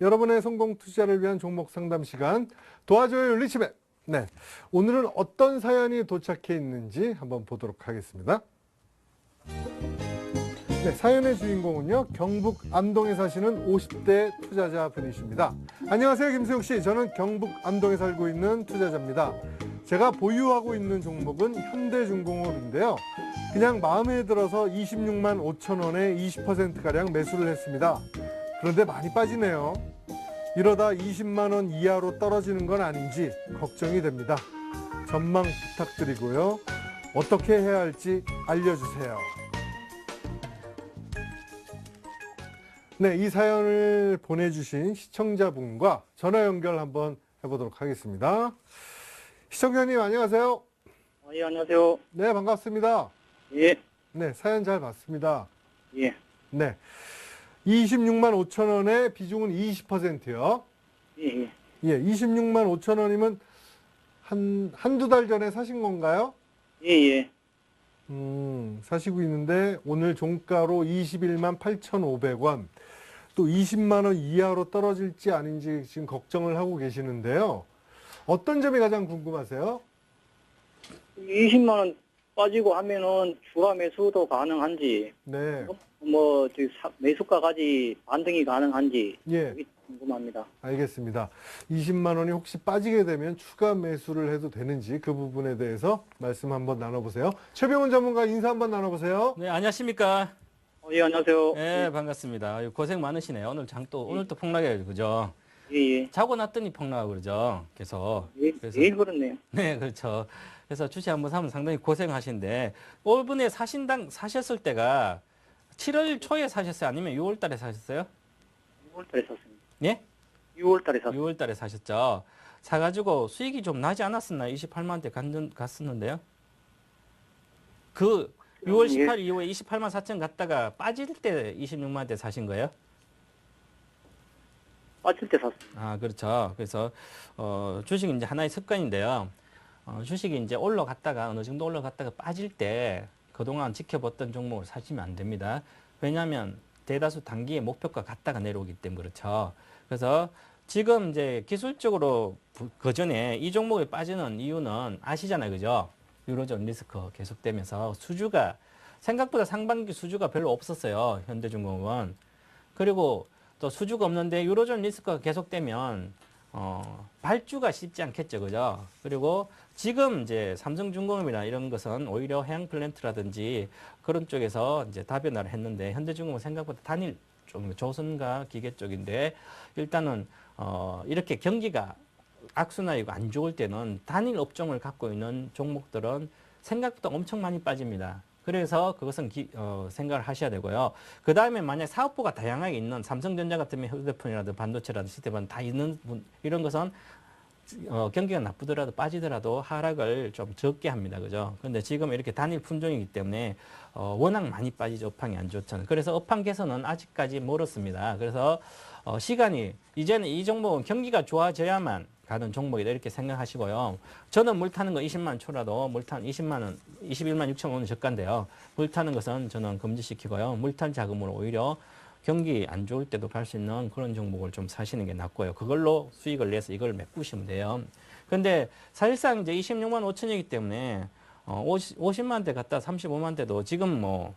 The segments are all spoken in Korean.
여러분의 성공 투자를 위한 종목 상담 시간 도와줘요 리치백. 네, 오늘은 어떤 사연이 도착해 있는지 한번 보도록 하겠습니다. 네, 사연의 주인공은요, 경북 안동에 사시는 50대 투자자 분이십니다. 안녕하세요, 김수혁 씨. 저는 경북 안동에 살고 있는 투자자입니다. 제가 보유하고 있는 종목은 현대중공업인데요. 그냥 마음에 들어서 26만 5천 원에 20%가량 매수를 했습니다. 그런데 많이 빠지네요. 이러다 20만 원 이하로 떨어지는 건 아닌지 걱정이 됩니다. 전망 부탁드리고요. 어떻게 해야 할지 알려주세요. 네, 이 사연을 보내주신 시청자분과 전화 연결 한번 해보도록 하겠습니다. 시청자님 안녕하세요. 예, 안녕하세요. 네, 반갑습니다. 예, 네, 사연 잘 봤습니다. 예, 네, 26만 5천 원에 비중은 20%요. 예, 예. 예, 26만 5천 원이면 한두 달 전에 사신 건가요? 예, 예. 사시고 있는데 오늘 종가로 21만 8,500원. 또 20만 원 이하로 떨어질지 아닌지 지금 걱정을 하고 계시는데요. 어떤 점이 가장 궁금하세요? 20만 원 빠지고 하면은 추가 매수도 가능한지, 네, 매수가까지 반등이 가능한지, 예, 그게 궁금합니다. 알겠습니다. 20만 원이 혹시 빠지게 되면 추가 매수를 해도 되는지 그 부분에 대해서 말씀 한번 나눠보세요. 최병훈 전문가 인사 한번 나눠보세요. 네, 안녕하십니까? 예, 안녕하세요. 네, 반갑습니다. 아유, 고생 많으시네요. 오늘 또 폭락해요, 그죠? 예, 예. 자고 났더니 폭락하고 그러죠. 계속. 예, 그래서- 예, 그렇네요. 네, 그렇죠. 그래서 주식 한번 사면 상당히 고생하신데, 올분에 사셨을 때가 7월 초에 사셨어요? 아니면 6월 달에 사셨어요? 6월 달에 샀습니다. 예? 6월 달에 샀습니다. 6월 달에 사셨죠. 사가지고 수익이 좀 나지 않았었나요? 28만 원대 갔었는데요. 그 6월 18일 이후에 28만 4천 갔다가 빠질 때 26만 원대 사신 거예요? 빠질 때 샀습니다. 아, 그렇죠. 그래서, 주식이 이제 하나의 습관인데요. 주식이 이제 올라갔다가, 어느 정도 올라갔다가 빠질 때, 그동안 지켜봤던 종목을 사시면 안 됩니다. 왜냐하면 대다수 단기의 목표가 갔다가 내려오기 때문에 그렇죠. 그래서 지금 이제 기술적으로 그 전에 이 종목이 빠지는 이유는 아시잖아요. 그죠? 유로존 리스크 계속되면서 수주가, 생각보다 상반기 수주가 별로 없었어요. 현대중공업은. 그리고 또 수주가 없는데 유로존 리스크가 계속되면 발주가 쉽지 않겠죠, 그죠? 그리고 지금 이제 삼성중공업이나 이런 것은 오히려 해양 플랜트라든지 그런 쪽에서 이제 다변화를 했는데 현대중공업은 생각보다 단일 좀 조선과 기계 쪽인데 일단은 이렇게 경기가 악순환이고 안 좋을 때는 단일 업종을 갖고 있는 종목들은 생각보다 엄청 많이 빠집니다. 그래서 그것은 생각을 하셔야 되고요. 그 다음에 만약 사업부가 다양하게 있는 삼성전자 같은 휴대폰이라든 반도체라든 시스템은 다 있는 이런 것은 경기가 나쁘더라도 빠지더라도 하락을 좀 적게 합니다. 그죠? 근데 지금 이렇게 단일 품종이기 때문에 워낙 많이 빠지죠. 업황이 안 좋잖아요. 그래서 업황 개선은 아직까지 멀었습니다. 그래서 시간이 이제는 이 종목은 경기가 좋아져야만 가는 종목이다 이렇게 생각하시고요. 저는 물 타는 거 20만 초라도 물 타는 20만 원, 21만 6천 원은 저가인데요. 물 타는 것은 저는 금지시키고요. 물 탄 자금으로 오히려 경기 안 좋을 때도 갈 수 있는 그런 종목을 좀 사시는 게 낫고요. 그걸로 수익을 내서 이걸 메꾸시면 돼요. 근데 사실상 이제 26만 5천이기 때문에 50만 대 갔다 35만 대도 지금 뭐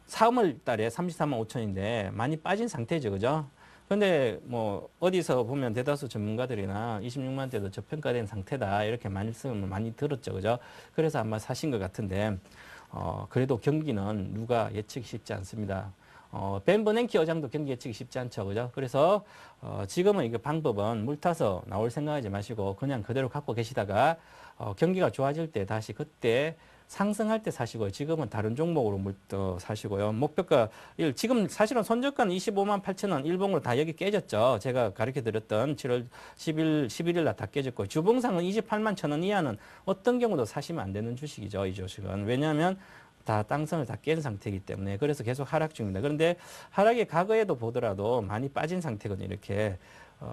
3월 달에 34만 5천인데 많이 빠진 상태죠. 그죠? 근데 뭐 어디서 보면 대다수 전문가들이나 26만 대도 저평가된 상태다 이렇게 말씀을 많이 들었죠. 그죠? 그래서 아마 사신 것 같은데 그래도 경기는 누가 예측이 쉽지 않습니다. 벤 버냉키 의장도 경기 예측이 쉽지 않죠. 그죠? 그래서 지금은 이게 방법은 물 타서 나올 생각하지 마시고 그냥 그대로 갖고 계시다가 경기가 좋아질 때 다시 그때 상승할 때 사시고요. 지금은 다른 종목으로 사시고요. 목표가 지금 사실은 손저가는 25만 8천 원 일봉으로 다 여기 깨졌죠. 제가 가르쳐 드렸던 7월 11일 날 다 깨졌고 주봉상은 28만 천 원 이하는 어떤 경우도 사시면 안 되는 주식이죠. 이 주식은. 왜냐하면 다 땅선을 다 깬 상태이기 때문에 그래서 계속 하락 중입니다. 그런데 하락이 과거에도 보더라도 많이 빠진 상태거든요. 이렇게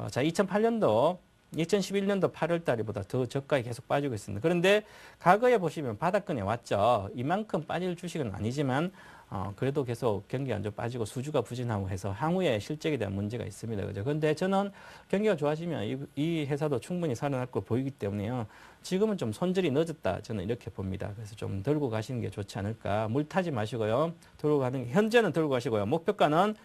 자 2008년도 2011년도 8월 달보다 더 저가에 계속 빠지고 있습니다. 그런데 과거에 보시면 바닥권에 왔죠. 이만큼 빠질 주식은 아니지만 그래도 계속 경기가 좀 빠지고 수주가 부진하고 해서 향후에 실적에 대한 문제가 있습니다. 그죠? 근데 저는 경기가 좋아지면 이 회사도 충분히 살아날 거 보이기 때문에요. 지금은 좀 손질이 늦었다. 저는 이렇게 봅니다. 그래서 좀 들고 가시는 게 좋지 않을까. 물 타지 마시고요. 들고 가는 게, 현재는 들고 가시고요. 목표가는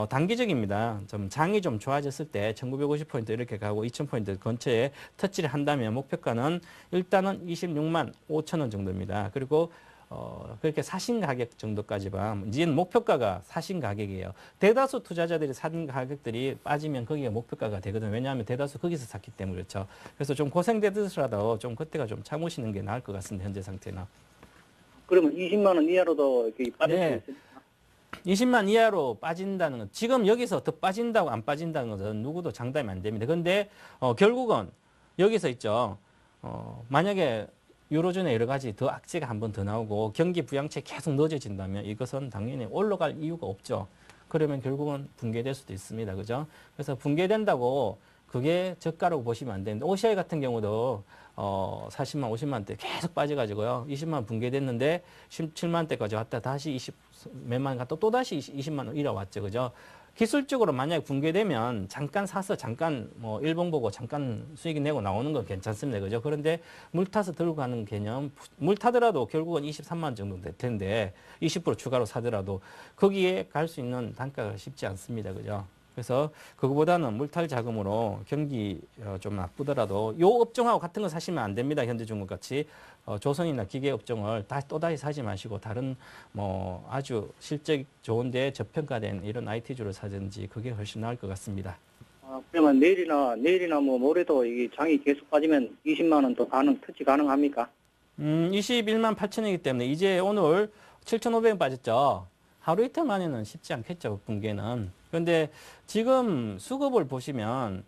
단기적입니다. 좀 장이 좀 좋아졌을 때 1950포인트 이렇게 가고 2000포인트 근처에 터치를 한다면 목표가는 일단은 26만 5천 원 정도입니다. 그리고 그렇게 사신 가격 정도까지만 이제는 목표가가 사신 가격이에요. 대다수 투자자들이 산 가격들이 빠지면 거기가 목표가가 되거든요. 왜냐하면 대다수 거기서 샀기 때문에 그렇죠. 그래서 좀 고생되더라도 좀 그때가 좀 참으시는 게 나을 것 같습니다. 현재 상태는. 그러면 20만 원 이하로도 이렇게 빠질 네. 수 있습니까? 20만 이하로 빠진다는 건 지금 여기서 더 빠진다고 안 빠진다는 것은 누구도 장담이 안 됩니다. 그런데 결국은 여기서 있죠. 만약에 유로존에 여러 가지 더 악재가 한 번 더 나오고 경기 부양체 계속 늦어진다면 이것은 당연히 올라갈 이유가 없죠. 그러면 결국은 붕괴될 수도 있습니다. 그죠? 그래서 붕괴된다고 그게 저가라고 보시면 안 되는데 OCI 같은 경우도 40만, 50만 대 계속 빠져가지고요. 20만 분괴됐는데 17만 대까지 왔다 다시 20 몇만 갔다 또 다시 20만 원 일어왔죠. 그죠? 기술적으로 만약에 붕괴되면 잠깐 사서 잠깐 뭐 일봉 보고 잠깐 수익이 내고 나오는 건 괜찮습니다. 그죠? 그런데 물 타서 들고 가는 개념, 물 타더라도 결국은 23만 원 정도 될 텐데 20% 추가로 사더라도 거기에 갈 수 있는 단가가 쉽지 않습니다. 그죠? 그래서 그거보다는 물탈 자금으로 경기 좀 나쁘더라도 요 업종하고 같은 거 사시면 안 됩니다. 현대중공 같이 조선이나 기계 업종을 또다시 사지 마시고 다른 뭐 아주 실적 좋은데 저평가된 이런 IT주를 사든지 그게 훨씬 나을 것 같습니다. 그러면 내일이나 뭐 모레도 이 장이 계속 빠지면 20만 원 더 터치 가능합니까? 21만 8천이기 때문에 이제 오늘 7,500원 빠졌죠. 하루 이틀 만에는 쉽지 않겠죠, 붕괴는. 그런데 지금 수급을 보시면,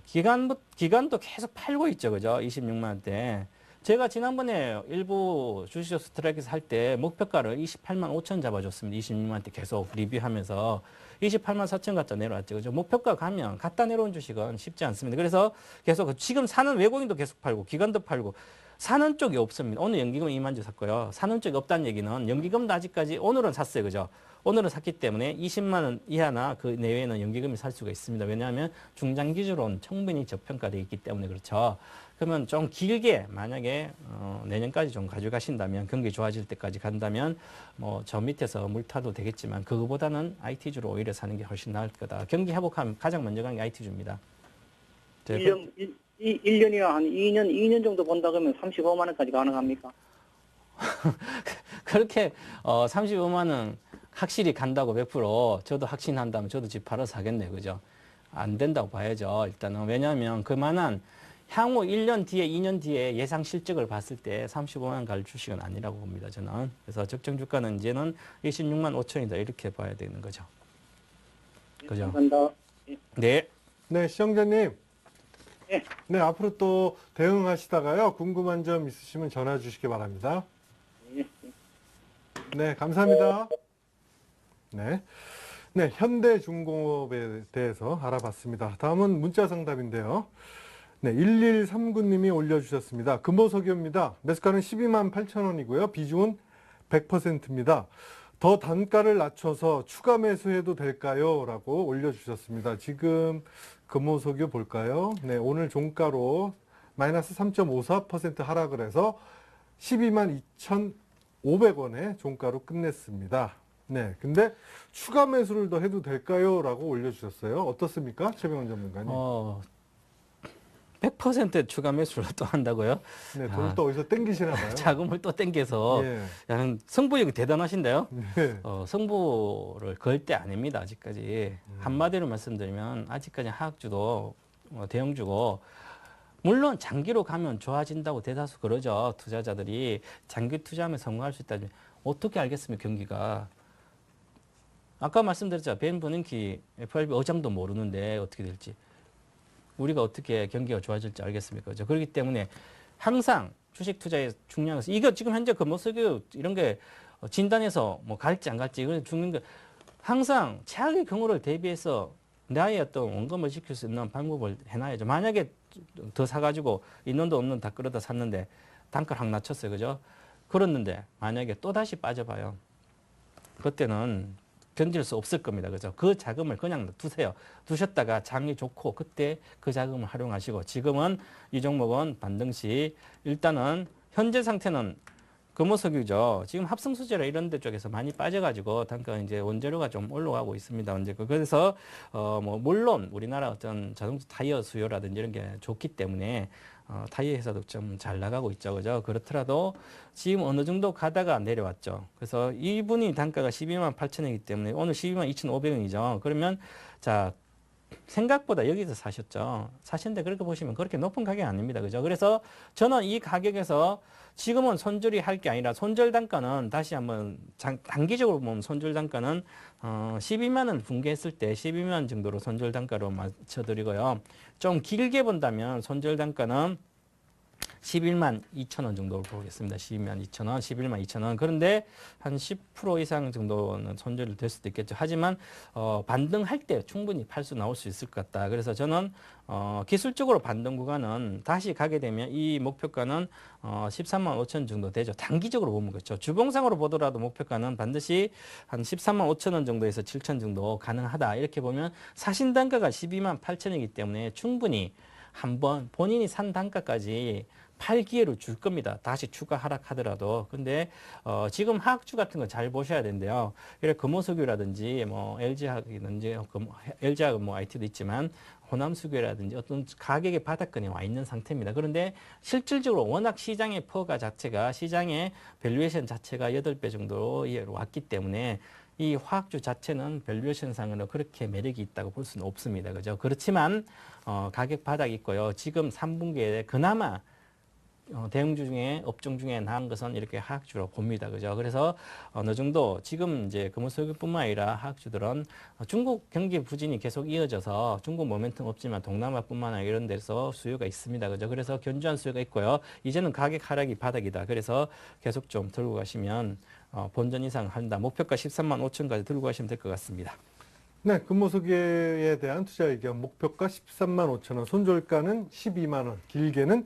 기간도 계속 팔고 있죠, 그죠? 26만 원대. 제가 지난번에 일부 주식 스트라이크에서 할 때 목표가를 28만 5천 잡아줬습니다. 26만 원대 계속 리뷰하면서 28만 4천 갖다 내려왔죠, 그죠? 목표가 가면 갖다 내려온 주식은 쉽지 않습니다. 그래서 계속 지금 사는 외국인도 계속 팔고, 기관도 팔고, 사는 쪽이 없습니다. 오늘 연기금 2만 주 샀고요. 사는 쪽이 없다는 얘기는 연기금도 아직까지 오늘은 샀어요. 그죠? 오늘은 샀기 때문에 20만 원 이하나 그 내외에는 연기금이 살 수가 있습니다. 왜냐하면 중장기주로는 충분히 저평가되어 있기 때문에 그렇죠. 그러면 좀 길게 만약에 내년까지 좀 가져가신다면 경기 좋아질 때까지 간다면 뭐 저 밑에서 물 타도 되겠지만 그거보다는 IT주로 오히려 사는 게 훨씬 나을 거다. 경기 회복하면 가장 먼저 가는 게 IT주입니다. 1년이나 한 2년 정도 본다 그러면 35만 원까지 가능합니까? 그렇게 35만 원 확실히 간다고 100% 저도 확신한다면 저도 집 팔아서 사겠네요. 그죠? 안 된다고 봐야죠. 일단은 왜냐하면 그만한 향후 1년 뒤에 2년 뒤에 예상 실적을 봤을 때 35만 원 갈 주식은 아니라고 봅니다. 저는. 그래서 적정 주가는 이제는 26만 5천이다 이렇게 봐야 되는 거죠. 그죠? 감사합니다. 네. 네, 시청자님. 네. 네, 앞으로 또 대응하시다가요. 궁금한 점 있으시면 전화 주시기 바랍니다. 예. 네, 감사합니다. 네. 네, 현대중공업에 대해서 알아봤습니다. 다음은 문자 상담인데요. 네, 1139님이 올려주셨습니다. 금호석유입니다. 매수가는 12만 8천 원이고요. 비중은 100%입니다. 더 단가를 낮춰서 추가 매수해도 될까요? 라고 올려주셨습니다. 지금 금호석유 볼까요? 네, 오늘 종가로 마이너스 3.54% 하락을 해서 12만 2,500원에 종가로 끝냈습니다. 네, 근데 추가 매수를 더 해도 될까요? 라고 올려주셨어요. 어떻습니까? 최병원 전문가님. 100% 추가 매수를 또 한다고요? 네, 돈을 또 어디서 땡기시나 봐요. 자금을 또 땡겨서 예. 승부욕이 대단하신데요. 네. 승부를 걸 때 아닙니다. 아직까지. 한마디로 말씀드리면 아직까지 하락주도 대형주고 물론 장기로 가면 좋아진다고 대다수 그러죠. 투자자들이 장기 투자하면 성공할 수 있다면 어떻게 알겠습니까? 경기가. 아까 말씀드렸죠. 벤 버냉키 FRB 의장도 모르는데 어떻게 될지. 우리가 어떻게 경기가 좋아질지 알겠습니까? 그렇죠? 그렇기 때문에 항상 주식 투자에 중요한 것은 이거 지금 현재 금호석유 이런 게 진단해서 뭐 갈지 안 갈지 이건 중요한 게 항상 최악의 경우를 대비해서 나의 어떤 원금을 지킬 수 있는 방법을 해놔야죠. 만약에 더 사가지고 있는 돈 없는 다 끌어다 샀는데 단가를 확 낮췄어요. 그죠? 그랬는데 만약에 또 다시 빠져봐요. 그때는 견딜 수 없을 겁니다. 그죠? 그 자금을 그냥 두세요. 두셨다가 장이 좋고 그때 그 자금을 활용하시고 지금은 이 종목은 반등 시 일단은 현재 상태는 금호석유죠. 지금 합성수지라 이런 데 쪽에서 많이 빠져가지고 단가 이제 원재료가 좀 올라가고 있습니다. 그래서 뭐 물론 우리나라 어떤 자동차 타이어 수요라든지 이런 게 좋기 때문에 타이어 회사도 좀 잘 나가고 있죠. 그죠? 그렇더라도 지금 어느 정도 가다가 내려왔죠. 그래서 이분이 단가가 12만 8천원이기 때문에 오늘 12만 2,500원이죠. 그러면 자, 생각보다 여기서 사셨죠. 사셨는데 그렇게 보시면 그렇게 높은 가격이 아닙니다. 그죠? 그래서 저는 이 가격에서 지금은 손절이 할 게 아니라 손절 단가는 다시 한번 단기적으로 보면 손절 단가는 12만 원 붕괴했을 때 12만 원 정도로 손절 단가로 맞춰드리고요. 좀 길게 본다면 손절 단가는 11만 2천 원 정도로 보겠습니다. 12만 2천 원, 11만 2천 원. 그런데 한 10% 이상 정도는 손절이 될 수도 있겠죠. 하지만 반등할 때 충분히 팔 수 나올 수 있을 것 같다. 그래서 저는 기술적으로 반등 구간은 다시 가게 되면 이 목표가는 13만 5천 정도 되죠. 단기적으로 보면 그렇죠. 주봉상으로 보더라도 목표가는 반드시 한 13만 5천 원 정도에서 7천 정도 가능하다. 이렇게 보면 사신 단가가 12만 8천이기 때문에 충분히 한번 본인이 산 단가까지 팔 기회를 줄 겁니다. 다시 추가 하락하더라도. 근데 지금 하락주 같은 거 잘 보셔야 되는데요. 이렇게 금호석유라든지 뭐 LG화학이든지 LG화학은 뭐 IT도 있지만 호남수교라든지 어떤 가격의 바닥권에 와 있는 상태입니다. 그런데 실질적으로 워낙 시장의 퍼가 자체가 시장의 밸류에이션 자체가 8배 정도로 왔기 때문에 이 화학주 자체는 밸류에이션상으로 그렇게 매력이 있다고 볼 수는 없습니다. 그죠? 그렇지만 가격 바닥이 있고요. 지금 3분기에 그나마 대형주 중에 업종 중에 나은 것은 이렇게 화학주로 봅니다. 그죠? 그래서 어느 정도 지금 이제 금호석유뿐만 아니라 화학주들은 중국 경기 부진이 계속 이어져서 중국 모멘텀 없지만 동남아뿐만 아니라 이런 데서 수요가 있습니다. 그죠? 그래서 견조한 수요가 있고요. 이제는 가격 하락이 바닥이다. 그래서 계속 좀 들고 가시면 본전 이상 한다. 목표가 13만 5천까지 들고 가시면 될 것 같습니다. 네, 금호석유에 대한 투자 의견 목표가 13만 5천 원, 손절가는 12만 원, 길게는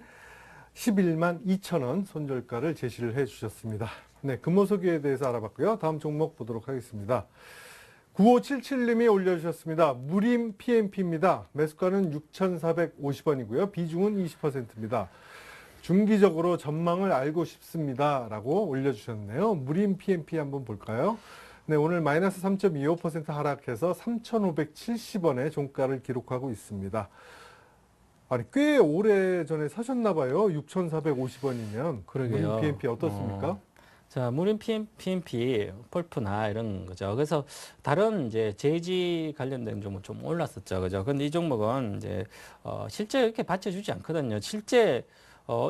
11만 2천 원 손절가를 제시를 해 주셨습니다. 네, 금호석유에 대해서 알아봤고요. 다음 종목 보도록 하겠습니다. 9577님이 올려주셨습니다. 무림 PMP입니다. 매수가는 6,450원이고요. 비중은 20%입니다. 중기적으로 전망을 알고 싶습니다. 라고 올려주셨네요. 무림 PMP 한번 볼까요? 네, 오늘 마이너스 3.25% 하락해서 3,570원의 종가를 기록하고 있습니다. 아니, 꽤 오래 전에 사셨나 봐요. 6,450원이면. 그러게요. 무림 PMP 어떻습니까? 자, 무림 PMP, 펄프나 이런 거죠. 그래서 다른 이제 제지 관련된 종목 좀 올랐었죠. 그죠? 근데 이 종목은 이제, 실제 이렇게 받쳐주지 않거든요. 실제,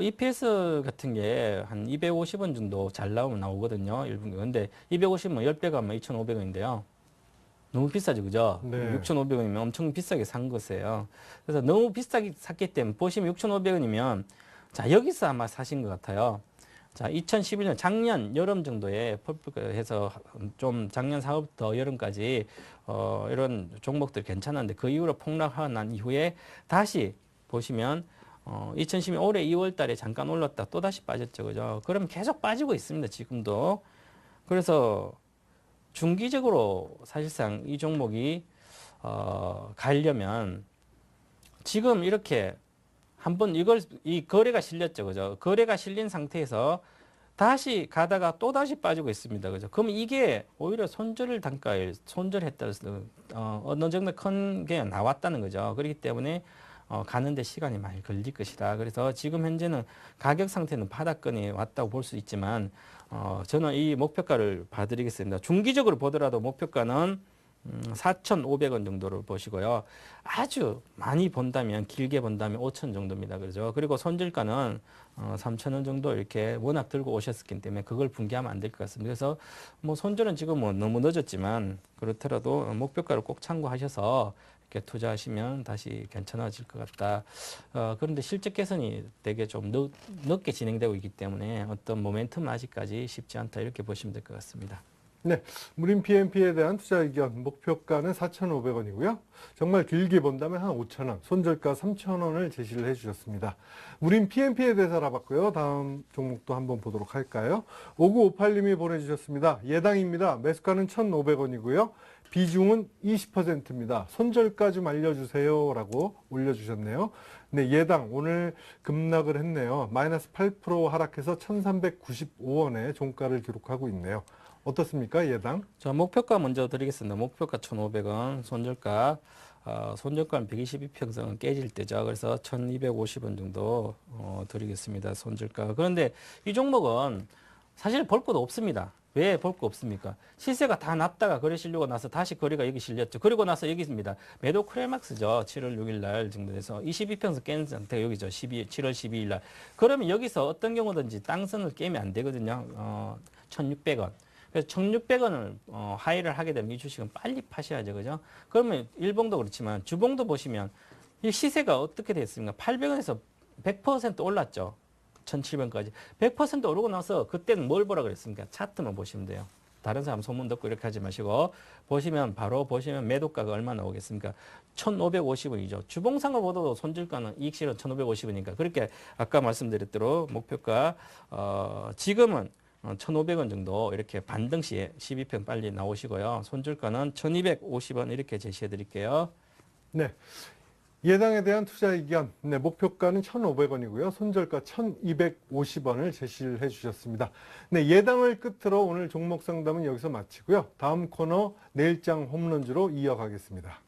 EPS 같은 게 한 250원 정도 잘 나오면 나오거든요. 1분기. 근데 250원 10배가 아마 2,500원인데요. 너무 비싸죠, 그죠? 네. 6,500원이면 엄청 비싸게 산 것이에요. 그래서 너무 비싸게 샀기 때문에 보시면 6,500원이면 자, 여기서 아마 사신 것 같아요. 자, 2011년 작년 여름 정도에 펄프해서 좀 작년 4월부터 여름까지 이런 종목들 괜찮았는데 그 이후로 폭락하고 난 이후에 다시 보시면 2012년 올해 2월 달에 잠깐 올랐다 또 다시 빠졌죠. 그죠? 그럼 계속 빠지고 있습니다. 지금도. 그래서 중기적으로 사실상 이 종목이 가려면 지금 이렇게 한번 이 거래가 실렸죠. 그죠? 거래가 실린 상태에서 다시 가다가 또 다시 빠지고 있습니다. 그죠? 그럼 이게 오히려 손절했다. 어느 정도 큰 게 나왔다는 거죠. 그렇기 때문에 가는데 시간이 많이 걸릴 것이다. 그래서 지금 현재는 가격 상태는 바닥권에 왔다고 볼 수 있지만 저는 이 목표가를 봐드리겠습니다. 중기적으로 보더라도 목표가는 4,500원 정도를 보시고요. 아주 많이 본다면 길게 본다면 5,000 정도입니다. 그렇죠? 그리고 손절가는 3,000원 정도 이렇게 워낙 들고 오셨기 때문에 그걸 붕괴하면 안 될 것 같습니다. 그래서 뭐 손절은 지금 뭐 너무 늦었지만 그렇더라도 목표가를 꼭 참고하셔서 이렇게 투자하시면 다시 괜찮아질 것 같다. 그런데 실적 개선이 되게 좀 늦게 진행되고 있기 때문에 어떤 모멘텀은 아직까지 쉽지 않다 이렇게 보시면 될 것 같습니다. 네, 무림 PMP에 대한 투자 의견 목표가는 4,500원이고요. 정말 길게 본다면 한 5,000원, 손절가 3,000원을 제시를 해주셨습니다. 무림 PMP에 대해서 알아봤고요. 다음 종목도 한번 보도록 할까요? 5958님이 보내주셨습니다. 예당입니다. 매수가는 1,500원이고요. 비중은 20%입니다. 손절가 좀 알려주세요. 라고 올려주셨네요. 네, 예당 오늘 급락을 했네요. 마이너스 8% 하락해서 1,395원에 종가를 기록하고 있네요. 어떻습니까, 예당? 자, 목표가 먼저 드리겠습니다. 목표가 1,500원, 손절가는 122평선은 깨질 때죠. 그래서 1,250원 정도 드리겠습니다. 손절가. 그런데 이 종목은 사실 볼 것도 없습니다. 왜 볼 거 없습니까? 시세가 다 났다가 거래 실려고 나서 다시 거래가 여기 실렸죠. 그리고 나서 여기 있습니다. 매도 크레막스죠. 7월 6일 날 정도 돼서 22평선 깬 상태가 여기죠. 7월 12일 날. 그러면 여기서 어떤 경우든지 땅선을 깨면 안 되거든요. 1,600원. 그래서 1,600원을 하이를 하게 되면 이 주식은 빨리 파셔야죠. 그죠? 그러면 일봉도 그렇지만 주봉도 보시면 이 시세가 어떻게 됐습니까? 800원에서 100% 올랐죠. 1,700원까지. 100% 오르고 나서 그때는 뭘 보라 그랬습니까? 차트만 보시면 돼요. 다른 사람 소문 듣고 이렇게 하지 마시고 바로 보시면 매도가가 얼마 나오겠습니까? 1,550원이죠. 주봉상을 보더라도 손절가는 이익실은 1,550원이니까 그렇게 아까 말씀드렸대로 목표가 지금은 1,500원 정도 이렇게 반등 시에 12평 빨리 나오시고요. 손절가는 1,250원 이렇게 제시해 드릴게요. 네. 예당에 대한 투자 의견, 네, 목표가는 1,500원이고요. 손절가 1,250원을 제시를 해주셨습니다. 네, 예당을 끝으로 오늘 종목 상담은 여기서 마치고요. 다음 코너 내일장 홈런주로 이어가겠습니다.